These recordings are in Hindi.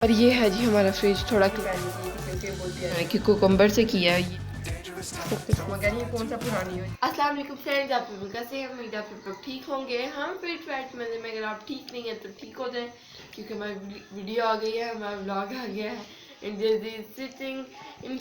और ये है जी हमारा फ्रिज थोड़ा क्योंकि बोलती है कि कुकम्बर से किया है मगर ये कौन सा पुरानी है। अस्सलाम वालेकुम फ्रेंड्स, आप लोग कैसे हैं? उम्मीद आप लोग ठीक होंगे। हम फिट फैट में अगर आप ठीक नहीं है तो ठीक हो जाए, क्योंकि हमारी वीडियो आ गई है, हमारा व्लॉग आ गया है। एंड सिटिंग इन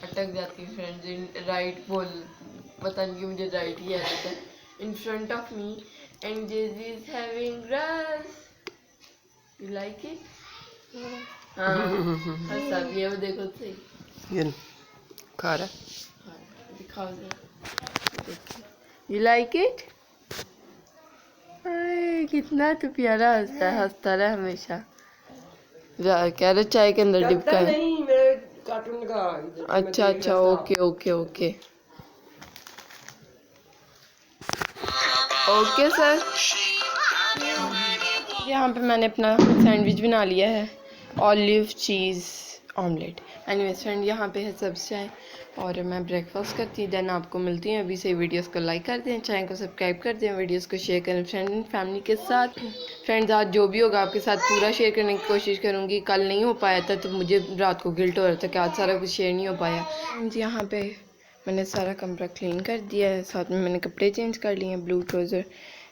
अटक जाती है फ्रेंड्स, इन राइट बोल पता नहीं क्यों मुझे राइट ही आ जाता है, in front of me and this is having रस। You like it? हाँ सब ये वो देखो सही ये खा रहा दिखाओ जरा। You like it? अरे कितना तो प्यारा हंसता रहा हमेशा। कह रहे चाय के अंदर डिप का है। नहीं मेरे कार्टून का अच्छा अच्छा, okay okay okay okay sir. यहाँ पे मैंने अपना सैंडविच बना लिया है, ऑलिव चीज़ ऑमलेट। एनीवेज फ्रेंड, यहाँ पे है सब्ज़ी चाय और मैं ब्रेकफास्ट करती हूँ। देन आपको मिलती हूँ। अभी से वीडियोस को लाइक कर दें, चैनल को सब्सक्राइब कर दें, वीडियोस को शेयर करें फ्रेंड एंड फैमिली के साथ। फ्रेंड्स, आज जो भी होगा आपके साथ पूरा शेयर करने की कोशिश करूँगी। कल नहीं हो पाया था तो मुझे रात को गिल्ट हो रहा था कि आज सारा कुछ शेयर नहीं हो पाया। फ्रेंड्स, यहाँ पे मैंने सारा कमरा क्लीन कर दिया है, साथ में मैंने कपड़े चेंज कर लिए हैं, blue trouser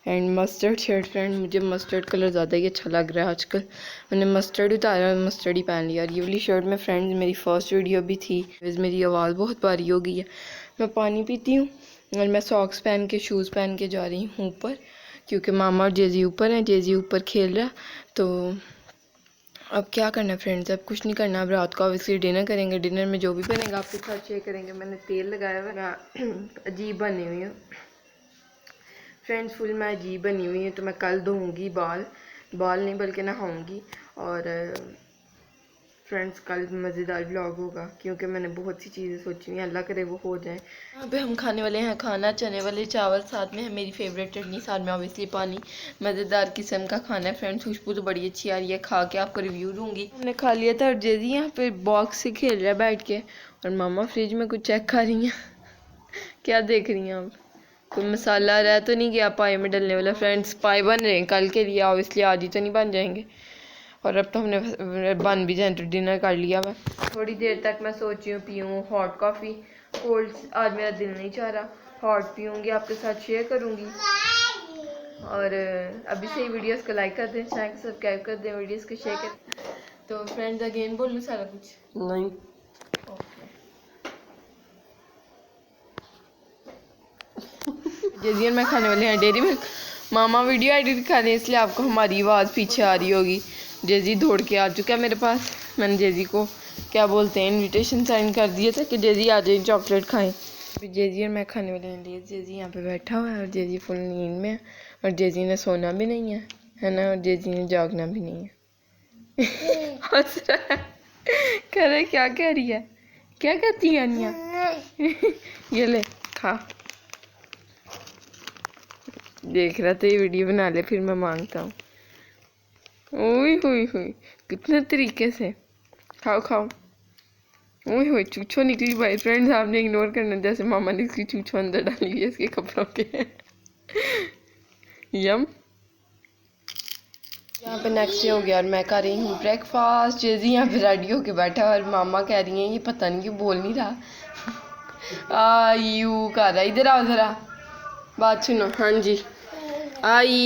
and mustard shirt. Friend, मुझे मस्टर्ड कलर ज़्यादा ही अच्छा लग रहा है आजकल। मैंने मस्टर्ड उतारा और मस्टर्ड ही पहन लिया। और ये वाली शर्ट में फ्रेंड्स मेरी फ़र्स्ट वीडियो भी थी। मेरी आवाज़ बहुत भारी हो गई है। मैं पानी पीती हूँ और मैं सॉक्स पहन के शूज़ पहन के जा रही हूँ ऊपर, क्योंकि मामा और जेजी ऊपर हैं। जेजी ऊपर खेल रहा, तो अब क्या करना है फ्रेंड्स, अब कुछ नहीं करना। अब रात को ऑब्वियसली डिनर करेंगे। डिनर में जो भी बनेगा आपके साथ शेयर करेंगे। मैंने तेल लगाया हुआ है, अजीब बनी हुई हूँ फ्रेंड्स, फुल मैं अजीब बनी हुई है। तो मैं कल धोऊंगी बाल नहीं बल्कि नहाऊंगी। और फ्रेंड्स, कल मज़ेदार व्लॉग होगा, क्योंकि मैंने बहुत सी चीज़ें सोची हुई हैं, अल्लाह करे वो हो जाए। यहाँ पे हम खाने वाले हैं खाना, चने वाले चावल, साथ में है मेरी फेवरेट चटनी, साथ में ऑब्वियसली पानी। मज़ेदार किस्म का खाना है फ्रेंड्स, खुशबू तो बड़ी अच्छी आ रही है। खा के आपको रिव्यू दूँगी। हमने खा लिया था और जेजी यहाँ पे बॉक्स से खेल रहा है बैठ के, और मामा फ्रिज में कुछ चेक कर रही हैं क्या देख रही हैं आप? कोई मसाला रह तो नहीं गया पाए में डलने वाला? फ्रेंड्स, पाए बन रहे हैं कल के लिए, ऑब्वियसली आज ही तो नहीं बन जाएंगे। और अब तो हमने बन भी जाए तो डिनर कर लिया हुआ। थोड़ी देर तक मैं सोची हूँ पीऊँ हॉट कॉफ़ी। कोल्ड आज मेरा दिल नहीं चाह रहा, हॉट पीऊँगी, आपके साथ शेयर करूँगी। और अभी से ही वीडियोस को लाइक कर दें, चैनल को सब्सक्राइब कर दें, वीडियोस को शेयर कर। तो फ्रेंड्स, अगेन बोलूँ सारा कुछ? नहीं जेजियन में खाने वाले हैं डेयरी मिल्क। मामा वीडियो एडिट कर रहे हैं, इसलिए आपको हमारी आवाज़ पीछे आ रही होगी। जेजी दौड़ के आ चुका है मेरे पास। मैंने जेजी को क्या बोलते हैं इनविटेशन सेंड कर दिया था कि जेजी आ जाए चॉकलेट खाएं। अभी जेजी और मैं खाने वाले हैं। जेजी यहाँ पे बैठा हुआ है और जेजी फुल नींद में है, और जेजी ने सोना भी नहीं है ना, और जेजी ने जागना भी नहीं है हंस रहा है, कह रहे क्या कह रही है, क्या कहती है अनिया ये ले खा। देख रहा था ये वीडियो बना ले फिर मैं मांगता हूँ। ओए हुई हुई, कितने तरीके से खाओ खाओ। ओए हुई, चूचो निकली भाई। फ्रेंड्स, आपने इग्नोर करना, जैसे मामा ने इसकी चूचो अंदर डाली हुई है इसके कपड़ों के यम। यहाँ पे नेक्स्ट डे हो गया और मैं कर रही हूँ ब्रेकफास्ट। जेजी यहाँ पे रेडी होके बैठा और मामा कह रही हैं ये पता नहीं क्यों बोल नहीं रहा। यू कर रहा, इधर आओ जरा बात सुनो। हाँ जी,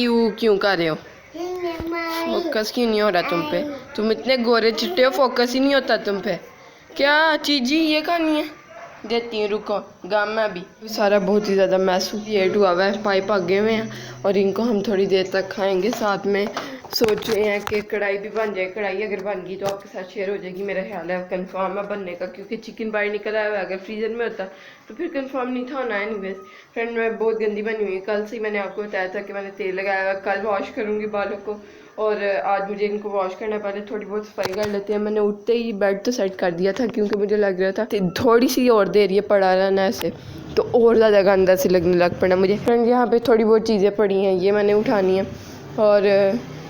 यू क्यों कर रहे हो? फोकस क्यों नहीं हो रहा तुम पे? तुम इतने गोरे चिट्टे हो, फोकस ही नहीं होता तुम पे। क्या चीजी ये खानी है? देती हूँ, रुको। गामा भी सारा बहुत ही ज़्यादा मैस क्रिएट हुआ हुआ है, पाइप आगे हुए हैं और इनको हम थोड़ी देर तक खाएंगे। साथ में सोच रहे हैं कि कढ़ाई भी बन जाए। कढ़ाई अगर बन गई तो आपके साथ शेयर हो जाएगी, मेरा ख्याल है कंफर्म है बनने का, क्योंकि चिकन बाहर निकल आया हुआ है। अगर फ्रीज़र में होता तो फिर कंफर्म नहीं था होना। एनीवेज फ्रेंड, मैं बहुत गंदी बनी हुई है। कल से ही मैंने आपको बताया था कि मैंने तेल लगाया हुआ है, कल वॉश करूँगी बालों को, और आज मुझे इनको वॉश करना। पहले थोड़ी बहुत सफाई कर लेते हैं। मैंने उठते ही बेड तो सेट कर दिया था, क्योंकि मुझे लग रहा था थोड़ी सी और देर ये पड़ा रहना ऐसे तो और ज़्यादा गंदा से लगने लग पड़ा मुझे। फ्रेंड, यहाँ पे थोड़ी बहुत चीज़ें पड़ी हैं, ये मैंने उठानी है और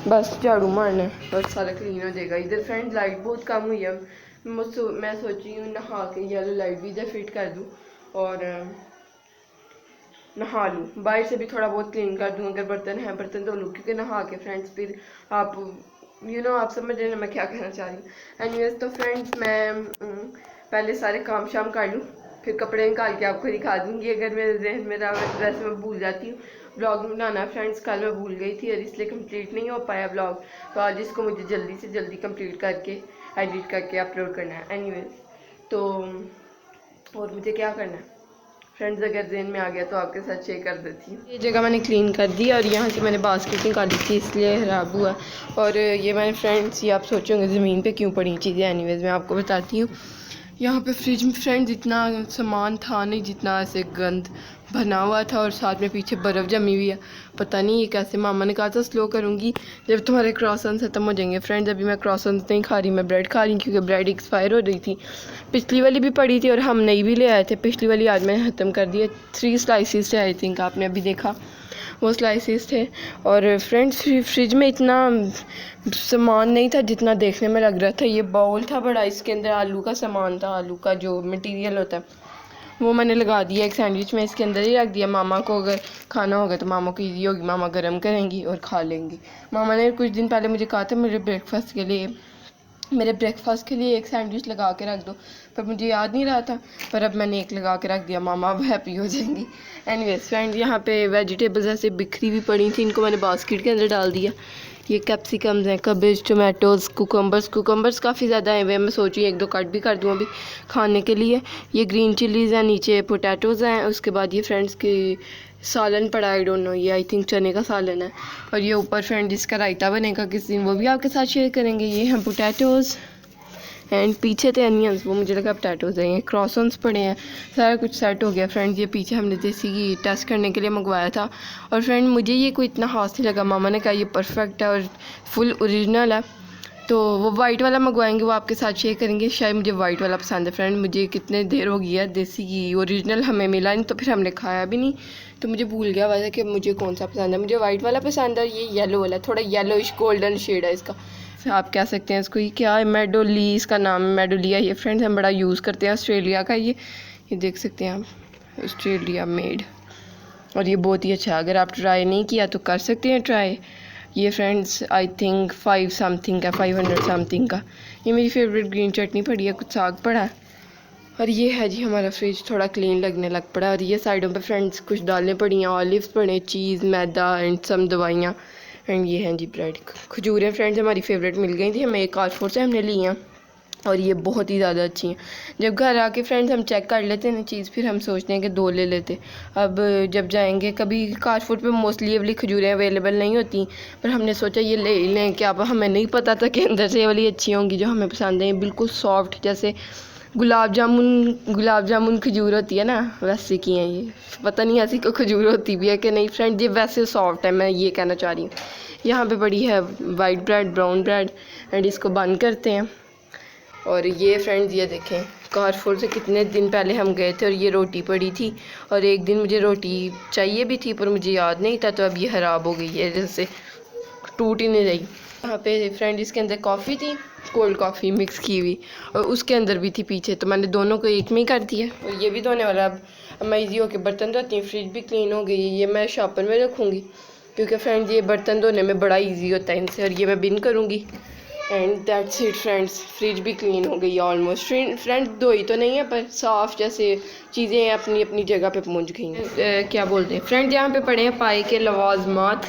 बस झाड़ू मारना है, बस सारा क्लीन हो जाएगा। इधर फ्रेंड लाइट बहुत कम हुई है, मैं सोच रही हूँ नहा के येलो लाइट भी इधर फिट कर दूँ और नहा लूँ। बाहर से भी थोड़ा बहुत क्लीन कर दूँ, अगर बर्तन हैं बर्तन धो लूँ, क्योंकि नहा के फ्रेंड्स फिर आप आप समझ रहे हैं मैं क्या कहना चाह रही हूँ। एनीवेज तो फ्रेंड्स मैं पहले सारे काम शाम कर लूँ, फिर कपड़े निकाल के आपको दिखा दूँगी अगर मेरे जहन में रहा। वैसे मैं भूल जाती हूँ ब्लॉग बनाना फ्रेंड्स, कल मैं भूल गई थी और इसलिए कंप्लीट नहीं हो पाया ब्लॉग, तो आज इसको मुझे जल्दी से जल्दी कंप्लीट करके एडिट करके अपलोड करना है। एनीवेज तो और मुझे क्या करना है फ्रेंड्स, अगर जहन में आ गया तो आपके साथ शेयर कर देती हूँ। ये जगह मैंने क्लीन कर दी और यहाँ से मैंने बास्केट निकाली थी इसलिए खराब हुआ। और ये मैंने फ्रेंड्स, ये आप सोचोगे ज़मीन पे क्यों पड़ी चीज़ें, एनीवेज मैं आपको बताती हूँ। यहाँ पे फ्रिज में फ्रेंड्स इतना सामान था नहीं जितना ऐसे गंद बना हुआ था, और साथ में पीछे बर्फ़ जमी हुई है। पता नहीं ये कैसे, मामा ने कहा था स्लो करूँगी जब तुम्हारे क्रॉसन्स ख़त्म हो जाएंगे। फ्रेंड्स अभी मैं क्रॉसन्स नहीं खा रही, मैं ब्रेड खा रही हूँ क्योंकि ब्रेड एक्सपायर हो रही थी। पिछली वाली भी पड़ी थी और हम नई भी ले आए थे पिछली वाली, आज मैंने ख़त्म कर दिया। 3 स्लाइसिस थे आई थिंक, आपने अभी देखा वो स्लाइसिस थे। और फ्रेंड्स फ्रिज में इतना सामान नहीं था जितना देखने में लग रहा था। ये बाउल था बड़ा, इसके अंदर आलू का सामान था, आलू का जो मटेरियल होता है वो मैंने लगा दिया एक सैंडविच में, इसके अंदर ही रख दिया। मामा को अगर खाना होगा तो मामा को ईजी होगी, मामा गर्म करेंगी और खा लेंगी। मामा ने कुछ दिन पहले मुझे कहा था मेरे ब्रेकफास्ट के लिए एक सैंडविच लगा के रख दो, पर मुझे याद नहीं रहा था, पर अब मैंने एक लगा के रख दिया, मामा अब हैप्पी हो जाएंगी। एनीवेज फ्रेंड्स यहाँ पे वेजिटेबल्स ऐसे बिखरी हुई पड़ी थी, इनको मैंने बास्केट के अंदर डाल दिया। ये कैप्सिकम्स हैं, कबेज, टोमेटोज़, कुकम्बर्स काफ़ी ज़्यादा हैं वे, मैं सोची 1-2 कट भी कर दूँ अभी खाने के लिए। ये ग्रीन चिलीज़ हैं, नीचे पोटैटोज़ हैं, उसके बाद ये फ्रेंड्स की सालन पड़ा, आई डोंट नो, ये आई थिंक चने का सालन है। और ये ऊपर फ्रेंड इसका रायता बनेगा किसी दिन, वो भी आपके साथ शेयर करेंगे। ये हैं पोटैटोज़ एंड पीछे थे अनियंस, वो मुझे लगा पोटैटोज़ हैं। ये क्रॉसन्स पड़े हैं, सारा कुछ सेट हो गया फ्रेंड्स। ये पीछे हमने देसी घी टेस्ट करने के लिए मंगवाया था, और फ्रेंड मुझे ये कोई इतना खास नहीं लगा। मामा ने कहा ये परफेक्ट है और फुल ओरिजिनल है, तो वो वाइट वाला मंगवाएंगे, वो आपके साथ शेयर करेंगे। शायद मुझे वाइट वाला पसंद है फ्रेंड, मुझे कितने देर हो गई है देसी घी ओरिजिनल हमें मिला नहीं, तो फिर हमने खाया भी नहीं, तो मुझे भूल गया वैसे कि मुझे कौन सा पसंद है। मुझे वाइट वाला पसंद है, ये येलो वाला, थोड़ा येलोइश गोल्डन शेड है इसका, आप कह सकते हैं इसको। ये क्या है, मेडोली इसका नाम है, मेडोलिया। ये फ्रेंड्स हम बड़ा यूज़ करते हैं ऑस्ट्रेलिया का, ये देख सकते हैं आप, ऑस्ट्रेलिया मेड, और ये बहुत ही अच्छा है। अगर आप ट्राई नहीं किया तो कर सकते हैं ट्राई। ये फ्रेंड्स आई थिंक 5 समथिंग का, 500 समथिंग का। ये मेरी फेवरेट ग्रीन चटनी पड़ी है, कुछ साग पड़ा है। और ये है जी हमारा फ्रिज, थोड़ा क्लीन लगने लग पड़ा। और ये साइडों पे फ्रेंड्स कुछ दालें पड़ी हैं, ऑलिव्स पड़े, चीज़, मैदा एंड सम दवाइयाँ। एंड ये हैं जी ब्रेड, खजूरें फ्रेंड्स हमारी फेवरेट मिल गई थी हमें, एक कारफोर से हमने ली हैं और ये बहुत ही ज़्यादा अच्छी हैं। जब घर आके फ्रेंड्स हम चेक कर लेते हैं ना चीज़, फिर हम सोचते हैं कि 2 ले लेते। अब जब जाएंगे कभी कारफोर पे मोस्टली ये वाली खजूरें अवेलेबल नहीं होती, पर हमने सोचा ये ले लें, क्या हमें नहीं पता था कि अंदर से ये वाली अच्छी होंगी जो हमें पसंद है। बिल्कुल सॉफ्ट, जैसे गुलाब जामुन खजूर होती है ना, वैसे की हैं ये। पता नहीं ऐसी कोई खजूर होती भी है कि नहीं फ्रेंड, ये वैसे सॉफ्ट है, मैं ये कहना चाह रही हूँ। यहाँ पे पड़ी है white bread, brown bread, and इसको बंद करते हैं। और ये फ्रेंड्स ये देखें, कारफोर से कितने दिन पहले हम गए थे और ये रोटी पड़ी थी, और एक दिन मुझे रोटी चाहिए भी थी पर मुझे याद नहीं था, तो अब ये ख़राब हो गई है, जैसे टूट ही नहीं रही। यहाँ पे फ्रेंड इसके अंदर कॉफ़ी थी, कोल्ड कॉफ़ी मिक्स की हुई, और उसके अंदर भी थी पीछे, तो मैंने दोनों को एक में ही कर दिया। और ये भी धोने वाला, अब मैं ईजी होकर बर्तन धोती हूँ। फ्रिज भी क्लीन हो गई, ये मैं शॉपर में रखूँगी क्योंकि फ्रेंड्स ये बर्तन धोने में बड़ा ईजी होता है इनसे, और ये मैं बिन करूँगी। And that's it friends, fridge भी क्लीन हो गई ऑलमोस्ट। फ्रेंड्स धोई तो नहीं है पर साफ़, जैसे चीज़ें अपनी अपनी जगह पे पहुंच गई हैं। क्या बोलते हैं फ्रेंड्स, यहाँ पे पड़े हैं पाए के लवाजमात,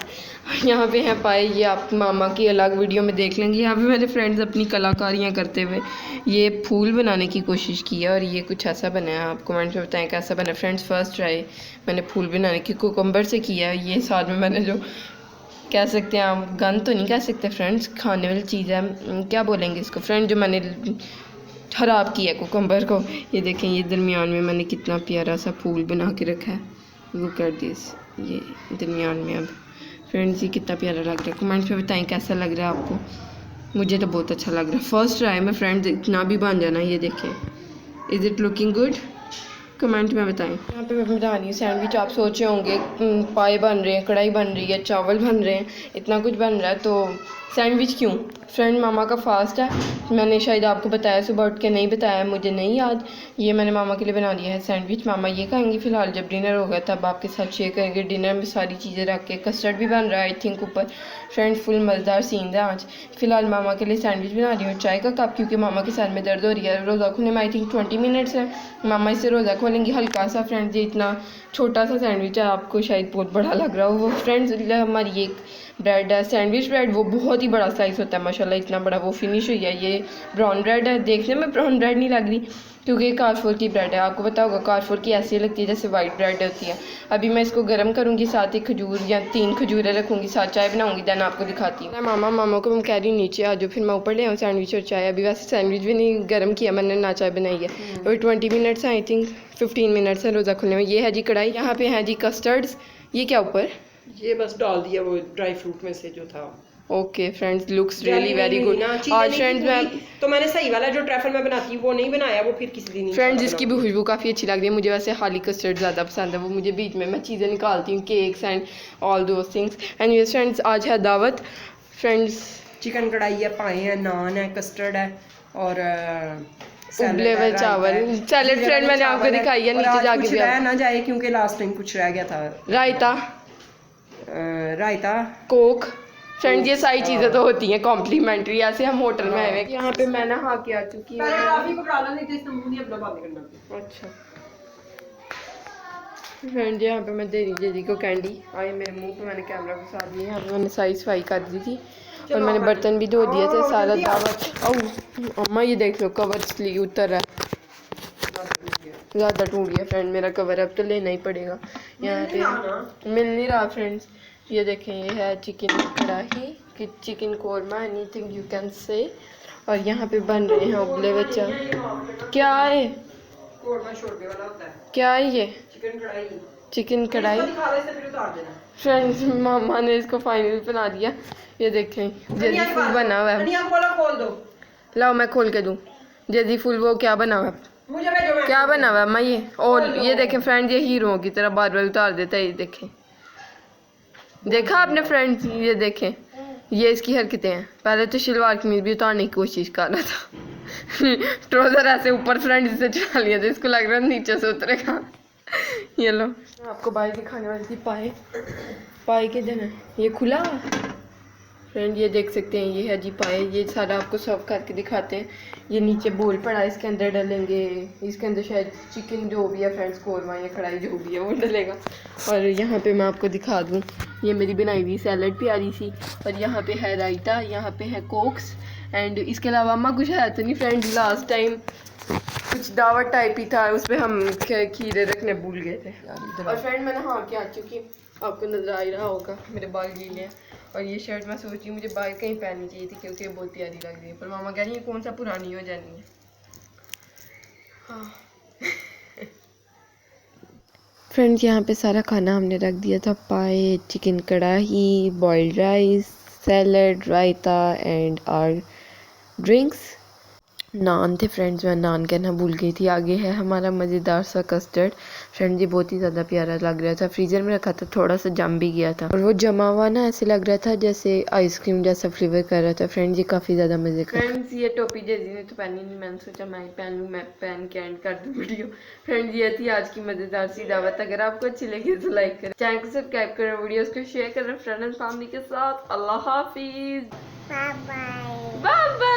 यहाँ पे हैं पाए, ये आप मामा की अलग वीडियो में देख लेंगे। यहाँ पे मेरे फ्रेंड्स अपनी कलाकारियाँ करते हुए ये फूल बनाने की कोशिश की है, और ये कुछ ऐसा बना है। आप कमेंट में बताएं कैसा बना फ्रेंड्स। फर्स्ट ट्राई मैंने फूल बनाने की कुकम्बर से किया है। ये साथ में मैंने जो कह सकते हैं, आप गन तो नहीं कह सकते फ्रेंड्स, खाने वाली चीज़ है, क्या बोलेंगे इसको फ्रेंड, जो मैंने ख़राब किया कुकम्बर को। ये देखें, ये दरमियान में मैंने कितना प्यारा सा फूल बना के रखा है, लुक एट दिस, ये दरमियान में। अब फ्रेंड्स ये कितना प्यारा लग रहा है, कमेंट्स में बताएं कैसा लग रहा है आपको। मुझे तो बहुत अच्छा लग रहा है। फर्स्ट ट्राई में फ्रेंड्स इतना भी बन जाना। ये देखें, is it looking good, comment में बताएं। यहाँ पे मैं बता रही हूँ सैंडविच, आप सोचे होंगे पाए बन रहे हैं, कढ़ाई बन रही है, चावल बन रहे हैं, इतना कुछ बन रहा है, तो सैंडविच क्यों? फ्रेंड मामा का फास्ट है, मैंने शायद आपको बताया, सुबह उठ के नहीं बताया, मुझे नहीं याद। ये मैंने मामा के लिए बना दिया है सैंडविच, मामा ये खाएंगी फ़िलहाल, जब डिनर होगा तब आपके साथ शेयर करेंगे। डिनर में सारी चीज़ें रख के, कस्टर्ड भी बन रहा है आई थिंक ऊपर। फ्रेंड फुल मज़ेदार सीन है आज। फ़िलहाल मामा के लिए सैंडविच बना रही हूँ, चाय का कप, क्योंकि मामा के सर में दर्द हो रही है। रोज़ा खुलने में आई थिंक 20 मिनट्स है, मामा इससे रोज़ा खोलेंगी। हल्का सा फ्रेंड्स, ये इतना छोटा सा सैंडविच है, आपको शायद बहुत बड़ा लग रहा हो। वो फ्रेंड्स हमारी एक ब्रेड है, सैंडविच ब्रेड, वो बहुत ही बड़ा स्लाइस होता है माशाल्लाह, इतना बड़ा वो फिनिश हुई है। ये ब्राउन ब्रेड है, देखने में ब्राउन ब्रेड नहीं लग रही क्योंकि ये कारफोर की ब्रेड है। आपको पता होगा कारफोर की ऐसी लगती है जैसे वाइट ब्रेड होती है। अभी मैं इसको गर्म करूँगी, साथ ही खजूर या 3 खजूरें रखूँगी, साथ चाय बनाऊँगी, देन आपको दिखाती हूँ। मामा को मैं कह रही हूँ नीचे आ जाओ, फिर मैं ऊपर ले आऊँ सैंडविच और चाय। अभी वैसे सैंडविच भी नहीं गर्म किया मैंने, ना चाय बनाई है। अभी 20 मिनट्स हैं आई थिंक, 15 मिनट्स है रोज़ा खुलने में। ये है जी कढ़ाई, यहाँ पे है जी कस्टर्ड्स। ये क्या ऊपर? ये बस डाल दिया वो ड्राई फ्रूट में से जो था। Okay friends, looks really very good. आज फ्रेंड्स मैं तो मैंने सही वाला जो ट्रैफल में बनाती हूँ वो नहीं बनाया, वो फिर किसी दिन फ्रेंड्स इसकी भी खुशबू काफ़ी अच्छी लग रही है मुझे। वैसे हाली कस्टर्ड ज़्यादा पसंद है, वो मुझे बीच में मैं चीज़ें निकालती हूँ, cakes and all those things. And ये फ्रेंड्स आज है दावत। फ्रेंड्स चिकन कढ़ाई है, पाए हैं, नान है, कस्टर्ड है और उबले हुए चावल, सैलेड फ्रेंड मैंने आपको दिखाई है, नीचे जाके भी रह ना जाए क्योंकि लास्ट टाइम कुछ रह गया था। रायता, रायता, कोक। फ्रेंड्स ये सारी चीज़ें तो होती हैं कॉम्प्लीमेंट्री, ऐसे हम होटल में आए हुए। यहाँ पे मैं नहा के आ चुकी हूँ। अच्छा फ्रेंड, यहाँ पे मैं दे रही दीदी को कैंडी, आई मेरे मुंह पे, मैंने कैमरा घुसा दिया। यहाँ पे मैंने सारी सफाई कर दी थी और मैंने बर्तन भी धो दिए थे सारा। दावत ओ अम्मा ये देख लो कवर स्ली उतर रहा है, ज़्यादा टूट गया फ्रेंड मेरा कवर, अब तो लेना ही पड़ेगा। यहाँ पे मिल नहीं रहा फ्रेंड्स। ये देखें, ये है चिकन कढ़ाई, chicken korma, anything you can say. और यहाँ पे बन रहे हैं उबले हुए चावल। क्या है? क्या है ये? चिकन कढ़ाई फ्रेंड्स, मामा ने इसको फाइनल बना दिया। ये देखें जल्दी फुल बना हुआ है, लाओ मैं खोल के दूँ। जल्दी फुल वो क्या बना हुआ है, क्या बना हुआ है अम्मा ये? और ये देखें फ्रेंड, ये हीरो की तरह बार बार उतार देता है। ये देखें, देखा आपने फ्रेंड्स? ये देखें, ये इसकी हरकतें हैं। पहले तो शलवार कमीज भी उतारने की कोशिश कर रहा था ट्राउजर ऐसे ऊपर फ्रेंड से चढ़ा लिया था, इसको लग रहा है नीचे से उतरेगा। ये लो, आपको बाई दिखाने वाली थी। पाए के दिन है ये खुला फ्रेंड, ये देख सकते हैं, ये है जी पाए। ये सारा आपको सर्व करके दिखाते हैं। ये नीचे बोल पड़ा है, इसके अंदर डालेंगे, इसके अंदर शायद चिकन जो भी है फ्रेंड्स, कोरमा या कढ़ाई जो भी है वो डलेगा। और यहाँ पे मैं आपको दिखा दूँ, ये मेरी बनाई हुई सैलड प्यारी सी, और यहाँ पे है रायता, यहाँ पे है कोक्स, एंड इसके अलावा अम्मा कुछ है तो नहीं फ्रेंड। लास्ट टाइम कुछ दावत टाइप ही था, उस पर हम खीरे रखने भूल गए थे। और फ्रेंड मैं नहा के आ चुकी, आपको नजर आ ही रहा होगा, मेरे बाल गीले हैं। और ये शर्ट मैं सोच रही हूँ मुझे बाहर कहीं पहननी चाहिए थी क्योंकि बहुत प्यारी लग रही है, पर मामा कह रही है कौन सा पुरानी हो जानी है। हाँ फ्रेंड्स, यहाँ पे सारा खाना हमने रख दिया था, पाए, chicken kadhai, boiled rice, salad, raita and our drinks. Naan थे फ्रेंड्स, मैं नान कहना भूल गई थी। आगे है हमारा मज़ेदार सा कस्टर्ड फ्रेंड, ये बहुत ही ज़्यादा प्यारा लग रहा था। फ्रीज़र में रखा था, थोड़ा सा जम भी गया था, और वो जमा हुआ ना ऐसे लग रहा था जैसे आइसक्रीम जैसा फ्लेवर कर रहा था फ्रेंड्स, ये काफ़ी ज़्यादा मज़े का। फ्रेंड्स ये टोपी जैसी ने तो पहनी नहीं, मैंने सोचा मैं पहन लूँ, मैं पहन के एंड कर दूँ वीडियो। फ्रेंड्स ये थी आज की मज़ेदार सी दावत। अगर आपको अच्छी लगी तो लाइक करें, चैनल को सब्सक्राइब करें, वीडियोज़ को शेयर करें फ्रेंड एंड फैमिली के साथ। अल्लाह हाफिज़, बाय बाय।